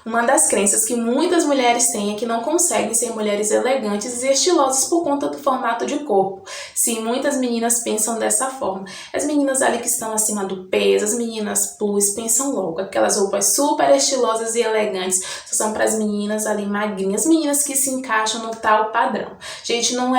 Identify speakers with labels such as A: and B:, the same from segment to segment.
A: Uma das crenças que muitas mulheres têm é que não conseguem ser mulheres elegantes e estilosas por conta do formato de corpo. Sim, muitas meninas pensam dessa forma. As meninas ali que estão acima do peso, as meninas plus, pensam logo. Aquelas roupas super estilosas e elegantes só são para as meninas ali magrinhas, meninas que se encaixam no tal padrão. Gente, não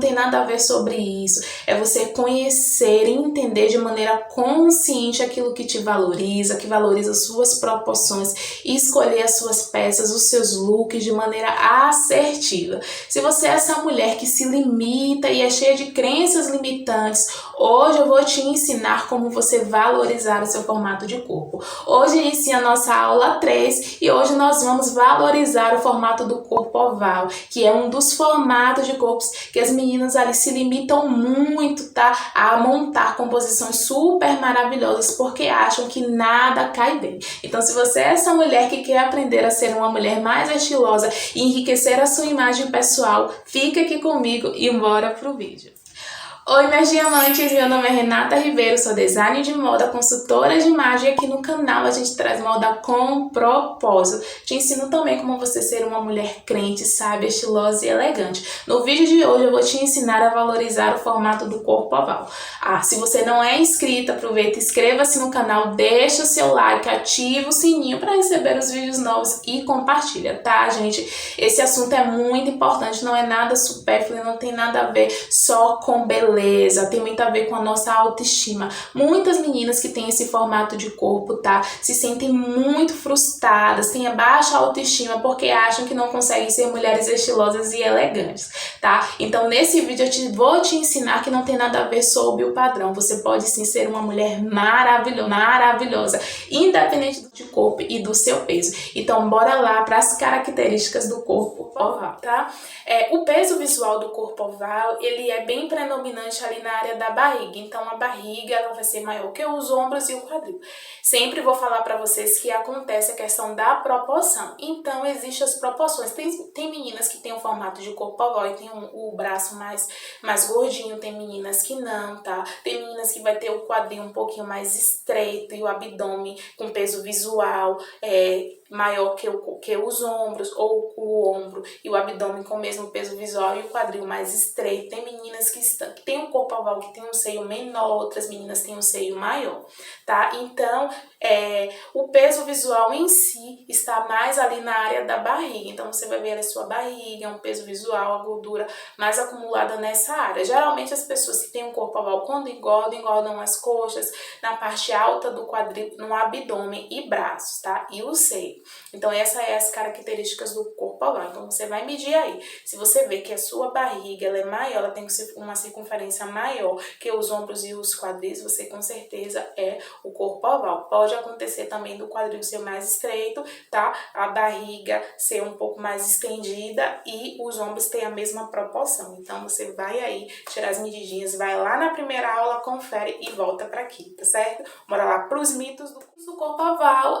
A: tem nada a ver sobre isso. É você conhecer e entender de maneira consciente aquilo que te valoriza, que valoriza suas proporções e escolher as suas peças, os seus looks de maneira assertiva. Se você é essa mulher que se limita e é cheia de crenças limitantes, hoje eu vou te ensinar como você valorizar o seu formato de corpo. Hoje inicia a nossa aula 3 e hoje nós vamos valorizar o formato do corpo oval, que é um dos formatos de corpos que as meninas ali se limitam muito, tá? A montar composições super maravilhosas porque acham que nada cai bem. Então, se você é essa mulher que quer aprender a ser uma mulher mais estilosa e enriquecer a sua imagem pessoal, fica aqui comigo e bora pro vídeo. Oi, minhas diamantes, meu nome é Renata Ribeiro, sou designer de moda, consultora de imagem e aqui no canal a gente traz moda com propósito. Te ensino também como você ser uma mulher crente, sábia, estilosa e elegante. No vídeo de hoje eu vou te ensinar a valorizar o formato do corpo oval. Se você não é inscrita, aproveita, inscreva-se no canal, deixa o seu like, ativa o sininho para receber os vídeos novos e compartilha, tá, gente? Esse assunto é muito importante, não é nada supérfluo, não tem nada a ver só com beleza. Tem muito a ver com a nossa autoestima. Muitas meninas que têm esse formato de corpo, tá? Se sentem muito frustradas, têm a baixa autoestima porque acham que não conseguem ser mulheres estilosas e elegantes, tá? Então nesse vídeo eu vou te ensinar que não tem nada a ver sobre o padrão. Você pode sim ser uma mulher maravilhosa, independente do corpo e do seu peso. Então bora lá para as características do corpo oval, tá? O peso visual do corpo oval, ele é bem predominante ali na área da barriga, então a barriga ela vai ser maior que os ombros e o quadril. Sempre vou falar para vocês que acontece a questão da proporção, então existem as proporções. Tem meninas que tem um formato de corpo oval e tem o braço mais gordinho, tem meninas que não, tá? Tem meninas que vai ter o quadril um pouquinho mais estreito e o abdômen com peso visual maior que os ombros, ou o ombro e o abdômen com o mesmo peso visual e o quadril mais estreito. Tem meninas que tem um corpo oval que tem um seio menor, outras meninas têm um seio maior, tá? Então, o peso visual em si está mais ali na área da barriga. Então, você vai ver a sua barriga, um peso visual, a gordura mais acumulada nessa área. Geralmente, as pessoas que têm um corpo oval, quando engordam as coxas, na parte alta do quadril, no abdômen e braços, tá? E o seio. Então, essas são as características do corpo oval. Então, você vai medir aí. Se você vê que a sua barriga ela é maior, ela tem uma circunferência maior que os ombros e os quadris, você com certeza é o corpo oval. Pode acontecer também do quadril ser mais estreito, tá? A barriga ser um pouco mais estendida e os ombros ter a mesma proporção. Então, você vai aí tirar as medidinhas, vai lá na primeira aula, confere e volta para aqui, tá certo? Bora lá para os mitos do corpo oval.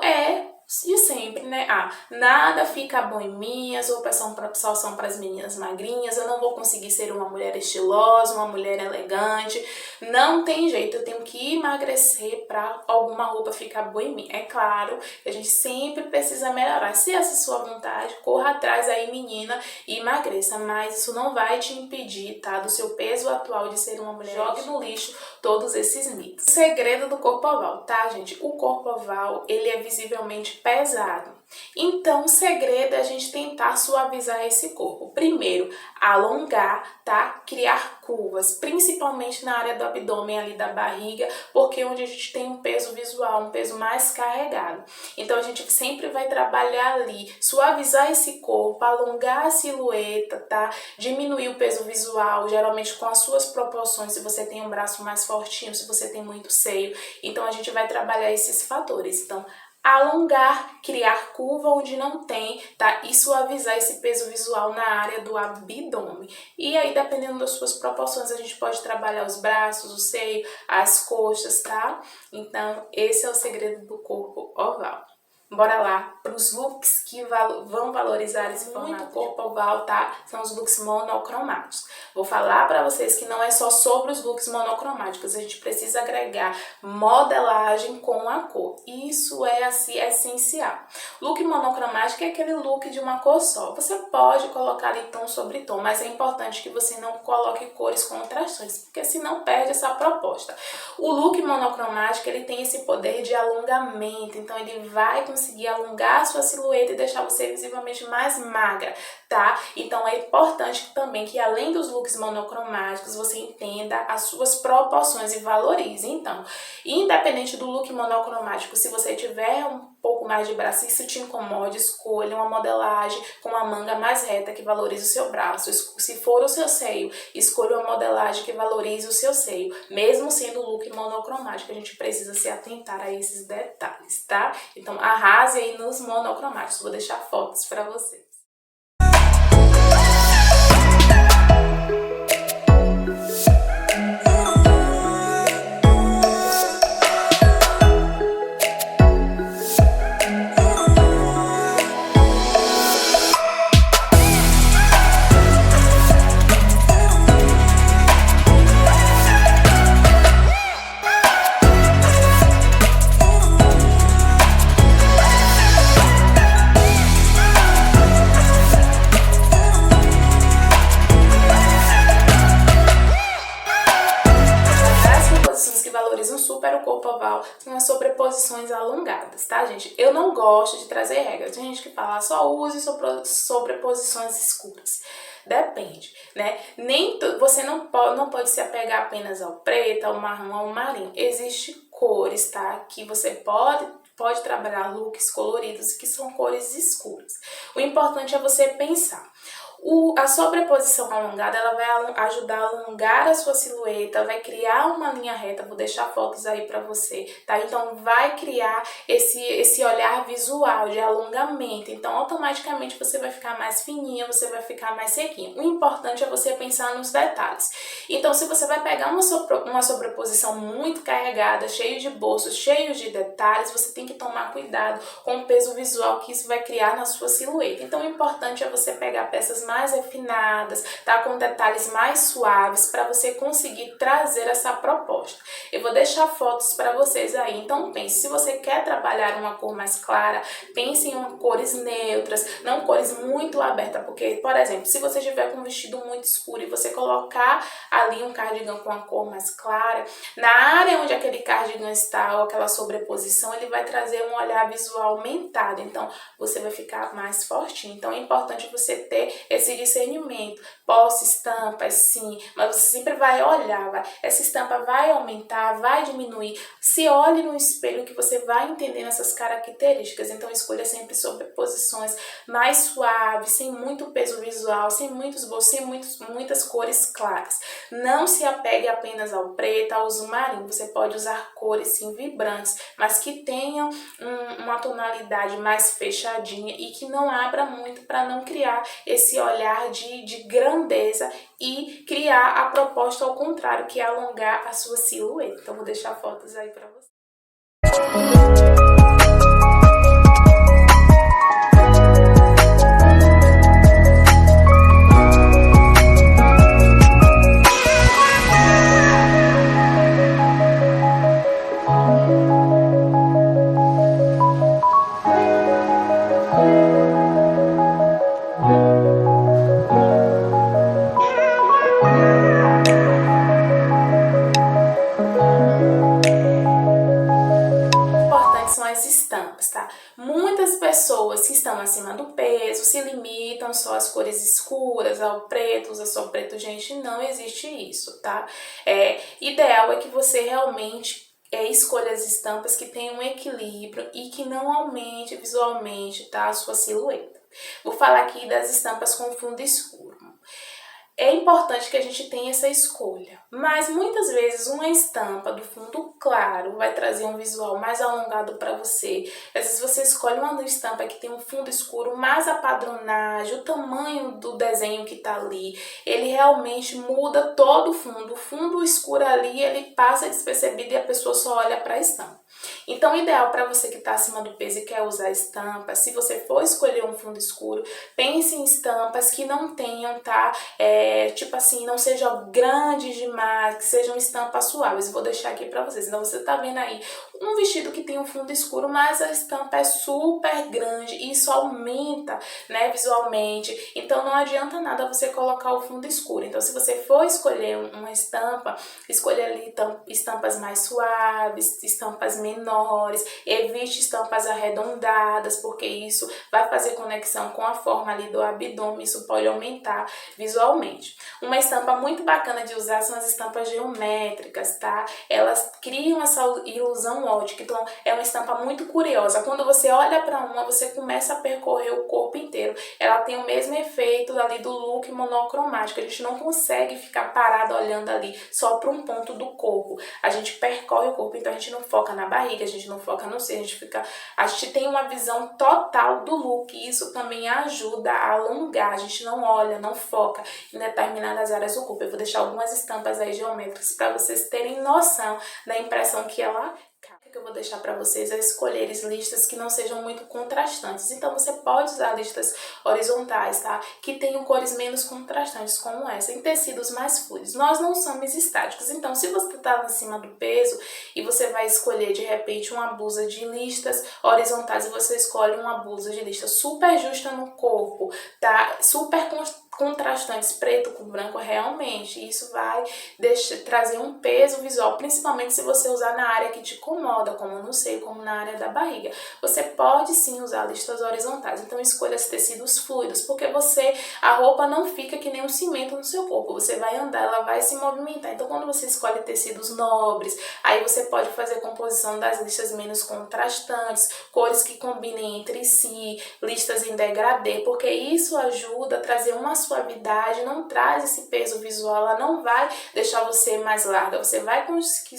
A: De sempre, né? Nada fica bom em mim, as roupas só são para as meninas magrinhas, eu não vou conseguir ser uma mulher estilosa, uma mulher elegante, não tem jeito, eu tenho que emagrecer para alguma roupa ficar boa em mim. É claro que a gente sempre precisa melhorar, se essa é a sua vontade, corra atrás aí, menina, e emagreça, mas isso não vai te impedir, tá? Do seu peso atual de ser uma mulher. Jogue no lixo todos esses mitos. O segredo do corpo oval, tá, gente? O corpo oval, ele é visivelmente pesado. Então, o segredo é a gente tentar suavizar esse corpo. Primeiro, alongar, tá? Criar curvas, principalmente na área do abdômen, ali da barriga, porque é onde a gente tem um peso visual, um peso mais carregado. Então, a gente sempre vai trabalhar ali, suavizar esse corpo, alongar a silhueta, tá? Diminuir o peso visual, geralmente com as suas proporções, se você tem um braço mais fortinho, se você tem muito seio. Então, a gente vai trabalhar esses fatores. Então, alongar, criar curva onde não tem, tá? E suavizar esse peso visual na área do abdômen. E aí, dependendo das suas proporções, a gente pode trabalhar os braços, o seio, as coxas, tá? Então, esse é o segredo do corpo oval. Bora lá para os looks que vão valorizar esse formato de corpo oval, tá? São os looks monocromáticos. Vou falar para vocês que não é só sobre os looks monocromáticos, a gente precisa agregar modelagem com a cor. Isso é assim essencial. Look monocromático é aquele look de uma cor só. Você pode colocar ali tom sobre tom, mas é importante que você não coloque cores contrastantes, porque senão perde essa proposta. O look monocromático, ele tem esse poder de alongamento, então ele vai conseguir alongar a sua silhueta e deixar você visivelmente mais magra, tá? Então é importante também que além dos looks monocromáticos, você entenda as suas proporções e valorize. Então, independente do look monocromático, se você tiver um pouco mais de braço, se isso te incomode, escolha uma modelagem com uma manga mais reta que valorize o seu braço. Se for o seu seio, escolha uma modelagem que valorize o seu seio. Mesmo sendo look monocromático, a gente precisa se atentar a esses detalhes, tá? Então arrase aí nos monocromáticos. Vou deixar fotos para vocês. Valorizam super o corpo oval são as sobreposições alongadas, tá, gente? Eu não gosto de trazer regras. Tem gente que fala só use sobreposições escuras. Depende, né? Você não pode se apegar apenas ao preto, ao marrom, ao marinho. Existem cores, tá? Que você pode trabalhar looks coloridos que são cores escuras. O importante é você pensar. A sobreposição alongada, ela vai ajudar a alongar a sua silhueta, vai criar uma linha reta, vou deixar fotos aí pra você, tá? Então vai criar esse olhar visual de alongamento, então automaticamente você vai ficar mais fininha, você vai ficar mais sequinha. O importante é você pensar nos detalhes. Então se você vai pegar uma sobreposição muito carregada, cheio de bolsos, cheio de detalhes, você tem que tomar cuidado com o peso visual que isso vai criar na sua silhueta. Então o importante é você pegar peças mais refinadas, tá? Com detalhes mais suaves para você conseguir trazer essa proposta. Eu vou deixar fotos para vocês aí, então pense, se você quer trabalhar uma cor mais clara, pense em cores neutras, não cores muito abertas, porque, por exemplo, se você tiver com um vestido muito escuro e você colocar ali um cardigan com a cor mais clara, na área onde aquele cardigan está, ou aquela sobreposição, ele vai trazer um olhar visual aumentado, então você vai ficar mais fortinho. Então é importante você ter esse discernimento. Posso estampas, sim, mas você sempre vai olhar, essa estampa vai aumentar, vai diminuir. Se olhe no espelho que você vai entendendo essas características. Então escolha sempre sobreposições mais suaves, sem muito peso visual, sem muitos bolsos, sem muitas cores claras. Não se apegue apenas ao preto, ao azul marinho. Você pode usar cores sim vibrantes, mas que tenham uma tonalidade mais fechadinha e que não abra muito para não criar esse olhar de grandeza e criar a proposta ao contrário, que é alongar a sua silhueta. Então vou deixar fotos aí para você. Estampas, tá? Muitas pessoas que estão acima do peso se limitam só às cores escuras, ao preto, usa só preto. Gente, não existe isso, tá? Ideal é que você realmente escolha as estampas que tenham um equilíbrio e que não aumente visualmente, tá? A sua silhueta. Vou falar aqui das estampas com fundo escuro. É importante que a gente tenha essa escolha, mas muitas vezes uma estampa do fundo claro vai trazer um visual mais alongado para você. Às vezes você escolhe uma estampa que tem um fundo escuro, mas a padronagem, o tamanho do desenho que está ali, ele realmente muda todo o fundo. O fundo escuro ali, ele passa despercebido e a pessoa só olha para a estampa. Então, o ideal para você que está acima do peso e quer usar estampas, se você for escolher um fundo escuro, pense em estampas que não tenham, tá? Tipo assim, não sejam grandes demais, que sejam estampas suaves. Vou deixar aqui para vocês. Então, você tá vendo aí um vestido que tem um fundo escuro, mas a estampa é super grande e isso aumenta, né, visualmente. Então, não adianta nada você colocar o fundo escuro. Então, se você for escolher uma estampa, escolha ali estampas mais suaves, estampas menores, evite estampas arredondadas, porque isso vai fazer conexão com a forma ali do abdômen, isso pode aumentar visualmente. Uma estampa muito bacana de usar são as estampas geométricas, tá? Elas criam essa ilusão ótica, então é uma estampa muito curiosa. Quando você olha para uma, você começa a percorrer o corpo inteiro. Ela tem o mesmo efeito ali do look monocromático, a gente não consegue ficar parado olhando ali só para um ponto do corpo. A gente percorre o corpo, então a gente não foca na barriga, a gente não foca no seio, a gente tem uma visão total do look, e isso também ajuda a alongar, a gente não olha, não foca em determinadas áreas do corpo. Eu vou deixar algumas estampas aí geométricas para vocês terem noção da impressão que ela que eu vou deixar para vocês é escolher listas que não sejam muito contrastantes. Então, você pode usar listas horizontais, tá? Que tenham cores menos contrastantes, como essa, em tecidos mais fluidos. Nós não somos estáticos, então, se você está acima do peso e você vai escolher, de repente, uma blusa de listas horizontais e você escolhe uma blusa de lista super justa no corpo, tá? Super contrastantes, preto com branco, realmente isso vai trazer um peso visual, principalmente se você usar na área que te incomoda, como no seio, como na área da barriga. Você pode sim usar listas horizontais, então escolha os tecidos fluidos, porque a roupa não fica que nem um cimento no seu corpo, você vai andar, ela vai se movimentar. Então quando você escolhe tecidos nobres, aí você pode fazer a composição das listas menos contrastantes, cores que combinem entre si, listas em degradê, porque isso ajuda a trazer uma suavidade, não traz esse peso visual, ela não vai deixar você mais larga, você vai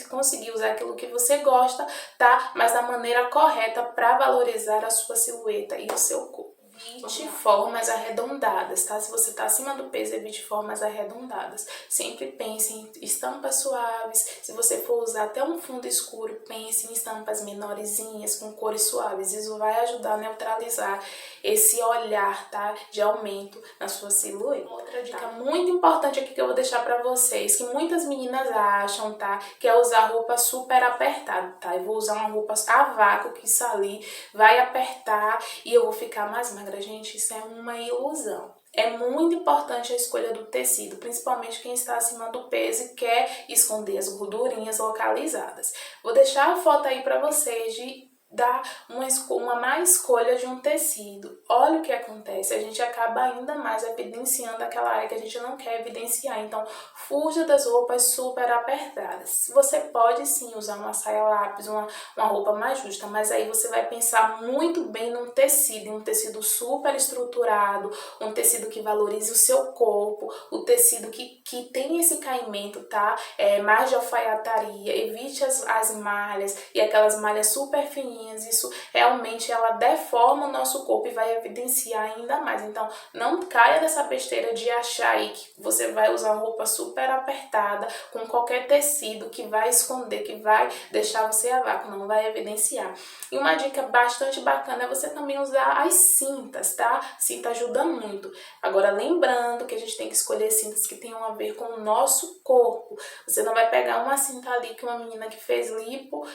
A: conseguir usar aquilo que você gosta, tá? Mas da maneira correta para valorizar a sua silhueta e o seu corpo. Evite formas arredondadas, tá? Se você tá acima do peso, evite formas arredondadas. Sempre pense em estampas suaves. Se você for usar até um fundo escuro, pense em estampas menorzinhas, com cores suaves. Isso vai ajudar a neutralizar esse olhar, tá? De aumento na sua silhueta. Outra dica muito importante aqui que eu vou deixar pra vocês, que muitas meninas acham, tá? Que é usar roupa super apertada, tá? Eu vou usar uma roupa a vácuo, que isso ali vai apertar e eu vou ficar mais magra. Gente, isso é uma ilusão. É muito importante a escolha do tecido, principalmente quem está acima do peso e quer esconder as gordurinhas localizadas. Vou deixar a foto aí para vocês de dar uma má escolha de um tecido. Olha o que acontece, a gente acaba ainda mais evidenciando aquela área que a gente não quer evidenciar. Então, fuja das roupas super apertadas. Você pode sim usar uma saia lápis, uma roupa mais justa, mas aí você vai pensar muito bem num tecido, em um tecido super estruturado, um tecido que valorize o seu corpo, o tecido que tem esse caimento, tá? Mais de alfaiataria, evite as malhas e aquelas malhas super fininhas. Isso realmente ela deforma o nosso corpo e vai evidenciar ainda mais. Então, não caia nessa besteira de achar aí que você vai usar roupa super apertada com qualquer tecido que vai esconder, que vai deixar você a vácuo, não vai evidenciar. E uma dica bastante bacana é você também usar as cintas, tá? Cinta ajuda muito. Agora, lembrando que a gente tem que escolher cintas que tenham a ver com o nosso corpo. Você não vai pegar uma cinta ali que uma menina que fez lipo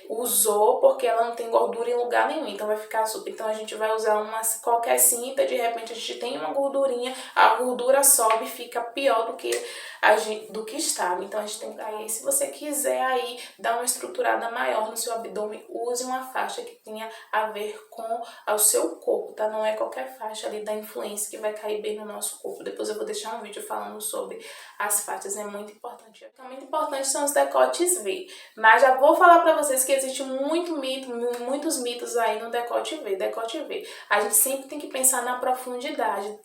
A: usou, porque ela não tem gordura em lugar nenhum, então vai ficar super. Então a gente vai usar qualquer cinta, de repente a gente tem uma gordurinha, a gordura sobe e fica pior do que estava. Então a gente tem que aí, se você quiser aí dar uma estruturada maior no seu abdômen, use uma faixa que tenha a ver com o seu corpo, tá? Não é qualquer faixa ali da influência que vai cair bem no nosso corpo. Depois eu vou deixar um vídeo falando sobre as faixas, é muito importante. O que é muito importante são os decotes V, mas já vou falar pra vocês que existe muitos mitos aí no decote V. Decote V, a gente sempre tem que pensar na profundidade.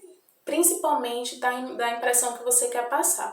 A: principalmente da impressão que você quer passar.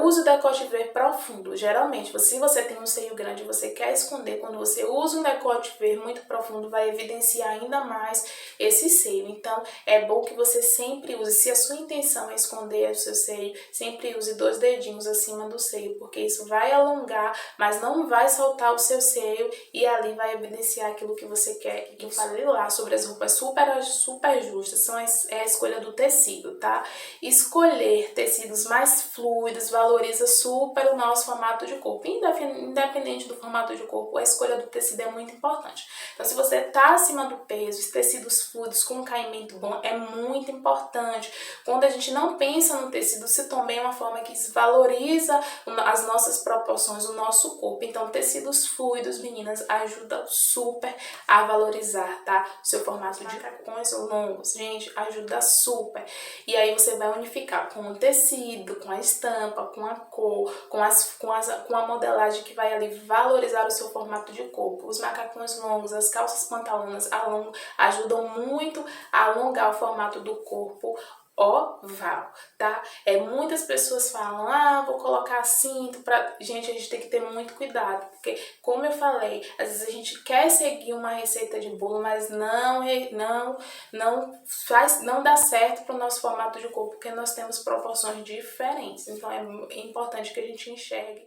A: Use o decote V profundo. Geralmente, se você tem um seio grande e você quer esconder, quando você usa um decote V muito profundo, vai evidenciar ainda mais esse seio. Então, é bom que você sempre use, se a sua intenção é esconder o seu seio, sempre use 2 dedinhos acima do seio, porque isso vai alongar, mas não vai soltar o seu seio e ali vai evidenciar aquilo que você quer. Eu falei lá sobre as roupas super justas, é a escolha do tecido, tá? Escolher tecidos mais fluidos valoriza super o nosso formato de corpo. Independente do formato de corpo, a escolha do tecido é muito importante. Então, se você tá acima do peso, os tecidos fluidos com caimento bom é muito importante. Quando a gente não pensa no tecido, se também é uma forma que desvaloriza as nossas proporções, o nosso corpo. Então, tecidos fluidos, meninas, ajuda super a valorizar, tá? O seu formato de macacões longos, gente, ajuda super. E aí você vai unificar com o tecido, com a estampa, com a cor, com a modelagem que vai ali valorizar o seu formato de corpo. Os macacões longos, as calças pantalonas ajudam muito a alongar o formato do corpo oval, tá? Muitas pessoas falam, vou colocar cinto pra... Gente, a gente tem que ter muito cuidado, porque, como eu falei, às vezes a gente quer seguir uma receita de bolo, mas não dá certo pro nosso formato de corpo, porque nós temos proporções diferentes. Então, é importante que a gente enxergue.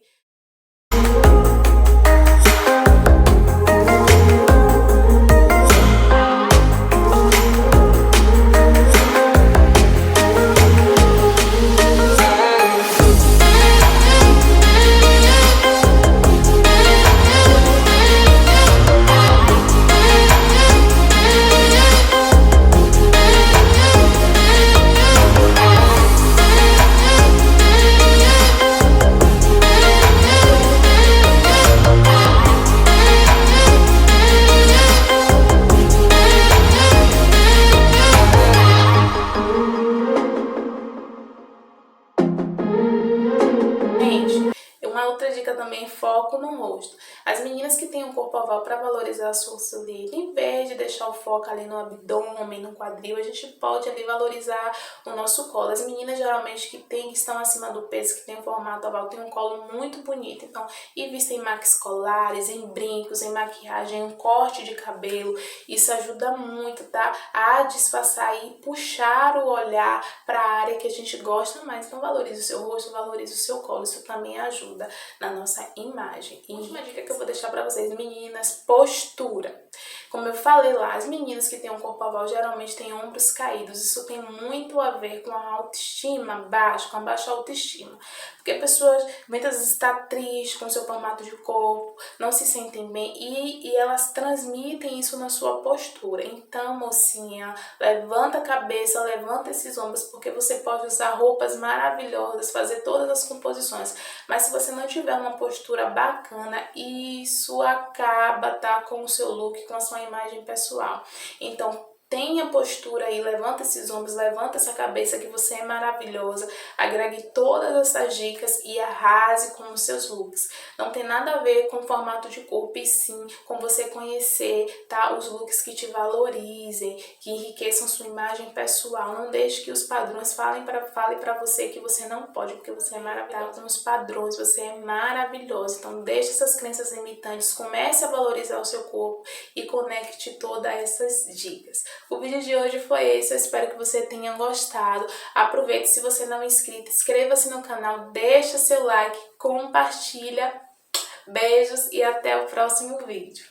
A: Outra dica também, foco no rosto. As meninas que têm um corpo oval, para valorizar a sua celulite, em vez de deixar o foco ali no abdômen, no quadril, a gente pode ali valorizar o nosso colo. As meninas geralmente que estão acima do peso, que tem um formato oval, tem um colo muito bonito. Então, invista em maxicolares, em brincos, em maquiagem, em corte de cabelo. Isso ajuda muito, tá? A disfarçar e puxar o olhar para a área que a gente gosta mais. Então, valorize o seu rosto, valorize o seu colo. Isso também ajuda na nossa imagem. E última dica que eu vou deixar pra vocês, meninas, postura. Como eu falei lá, as meninas que têm um corpo oval geralmente têm ombros caídos. Isso tem muito a ver com a autoestima baixa, com a baixa autoestima. Porque a pessoa muitas vezes está triste com o seu formato de corpo, não se sentem bem e elas transmitem isso na sua postura. Então, mocinha, levanta a cabeça, levanta esses ombros, porque você pode usar roupas maravilhosas, fazer todas as composições. Mas se você não tiver uma postura bacana, isso acaba, tá, com o seu look, com a sua imagem pessoal. Então, tenha postura aí, levanta esses ombros, levanta essa cabeça que você é maravilhosa, agregue todas essas dicas e arrase com os seus looks. Não tem nada a ver com o formato de corpo e sim com você conhecer, tá, os looks que te valorizem, que enriqueçam sua imagem pessoal. Não deixe que os padrões falem para você que você não pode, porque você é maravilhosa. Tá, com os padrões, você é maravilhosa. Então deixe essas crenças limitantes, comece a valorizar o seu corpo e conecte todas essas dicas. O vídeo de hoje foi esse, eu espero que você tenha gostado. Aproveite, se você não é inscrito, inscreva-se no canal, deixa seu like, compartilha. Beijos e até o próximo vídeo.